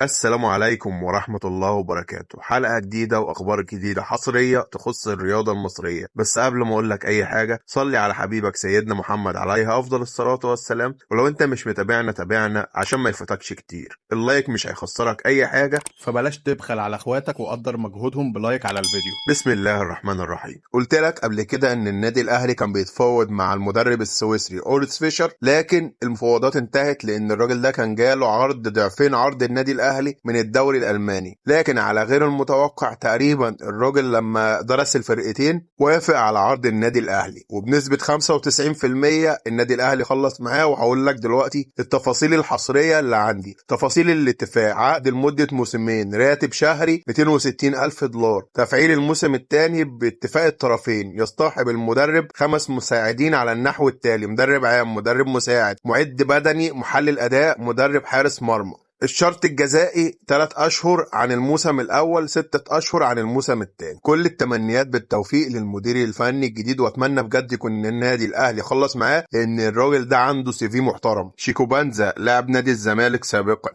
السلام عليكم ورحمة الله وبركاته. حلقة جديدة وأخبار جديدة حصرية تخص الرياضة المصرية. بس قبل ما أقولك أي حاجة، صلي على حبيبك سيدنا محمد عليه أفضل الصلاة والسلام. ولو أنت مش متابعنا تابعنا عشان ما يفوتكش كتير. اللايك مش هيخسرك أي حاجة، فبلاش تبخل على اخواتك وقدر مجهودهم بلايك على الفيديو. بسم الله الرحمن الرحيم. قلت لك قبل كده ان النادي الاهلي كان بيتفاوض مع المدرب السويسري اوريس فيشر، لكن المفاوضات انتهت لان الراجل ده كان جاله عرض ضعفين عرض النادي الاهلي من الدوري الالماني. لكن على غير المتوقع تقريبا الراجل لما درس الفرقتين وافق على عرض النادي الاهلي، وبنسبة 95% النادي الاهلي خلص معاه. وهقول لك دلوقتي التفاصيل الحصرية اللي عندي. تفاصيل الاتفاق: عقد لمدة موسمين، راتب شهري 260 ألف دولار، تفعيل الموسم الثاني باتفاق الطرفين، يصطحب المدرب 5 مساعدين على النحو التالي: مدرب عام، مدرب مساعد، معد بدني، محلل أداء، مدرب حارس مرمى. الشرط الجزائي 3 أشهر عن الموسم الأول، 6 أشهر عن الموسم الثاني. كل التمنيات بالتوفيق للمدير الفني الجديد، وأتمنى بجد يكون النادي الأهلي خلص معاه، لأن الراجل ده عنده سي في محترم. شيكوبانزا لاعب نادي الزمالك سابقا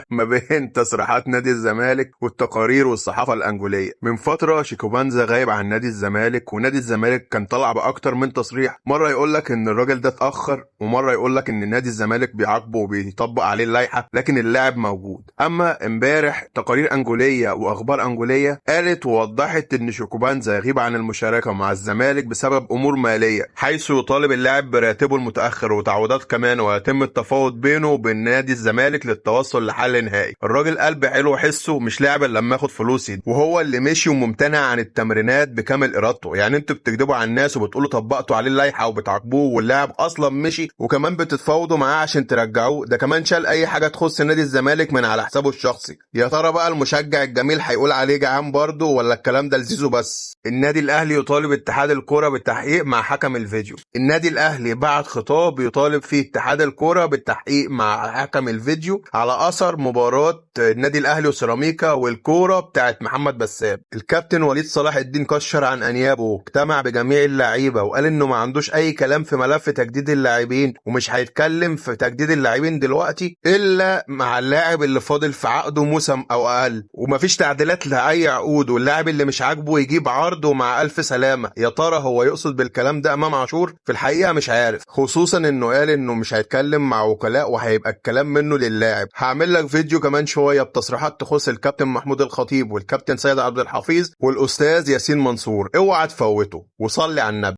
ما بين تصريحات نادي الزمالك والتقارير والصحافة الأنجولية من فترة، شيكوبانزا غايب عن نادي الزمالك، ونادي الزمالك كان طلع بأكتر من تصريح. مرة يقولك إن الراجل ده اتأخر، ومرة يقولك إن نادي الزمالك بيعاقبه وبيطبق عليه اللائحة، لكن اللاعب موجود. اما امبارح تقارير انجوليه واخبار انجوليه قالت ووضحت ان شيكوبانزا يغيب عن المشاركه مع الزمالك بسبب امور ماليه، حيث يطالب اللاعب براتبه المتاخر وتعويضات كمان، ويتم التفاوض بينه وبين نادي الزمالك للتوصل لحل نهائي. الراجل قلب حلو حسه، مش لاعب الا لما ياخد فلوسي، وهو اللي مشي وممتنع عن التمرينات بكامل ارادته. يعني انتوا بتكذبوا على الناس وبتقولوا طبقتوا عليه اللائحه وبتعاقبوه، واللاعب اصلا مشي وكمان بتتفاوضوا معاه عشان ترجعوه. ده كمان شال اي حاجه تخص نادي الزمالك من على حسابه الشخصي. يا ترى بقى المشجع الجميل هيقول عليه جعان برضه، ولا الكلام ده لزيزو بس؟ النادي الاهلي يطالب اتحاد الكرة بالتحقيق مع حكم الفيديو. النادي الاهلي بعت خطاب يطالب فيه اتحاد الكرة بالتحقيق مع حكم الفيديو على اثر مباراة النادي الاهلي وسيراميكا والكورة بتاعت محمد بسام. الكابتن وليد صلاح الدين كشر عن انيابه، واجتمع بجميع اللعيبة، وقال انه ما عندوش اي كلام في ملف تجديد اللاعبين، ومش هيتكلم في تجديد اللاعبين دلوقتي الا مع اللاعب اللي فاضل في عقده موسم او اقل، ومفيش تعديلات لاي عقود، واللاعب اللي مش عاجبه يجيب عرضه مع الف سلامه. يا ترى هو يقصد بالكلام ده امام عاشور؟ في الحقيقه مش عارف، خصوصا انه قال انه مش هيتكلم مع وكلاء وهيبقى الكلام منه للاعب. هعمل لك فيديو كمان شويه بتصريحات تخص الكابتن محمود الخطيب والكابتن سيد عبد الحفيظ والاستاذ ياسين منصور، اوعى تفوته، وصلي على النبي.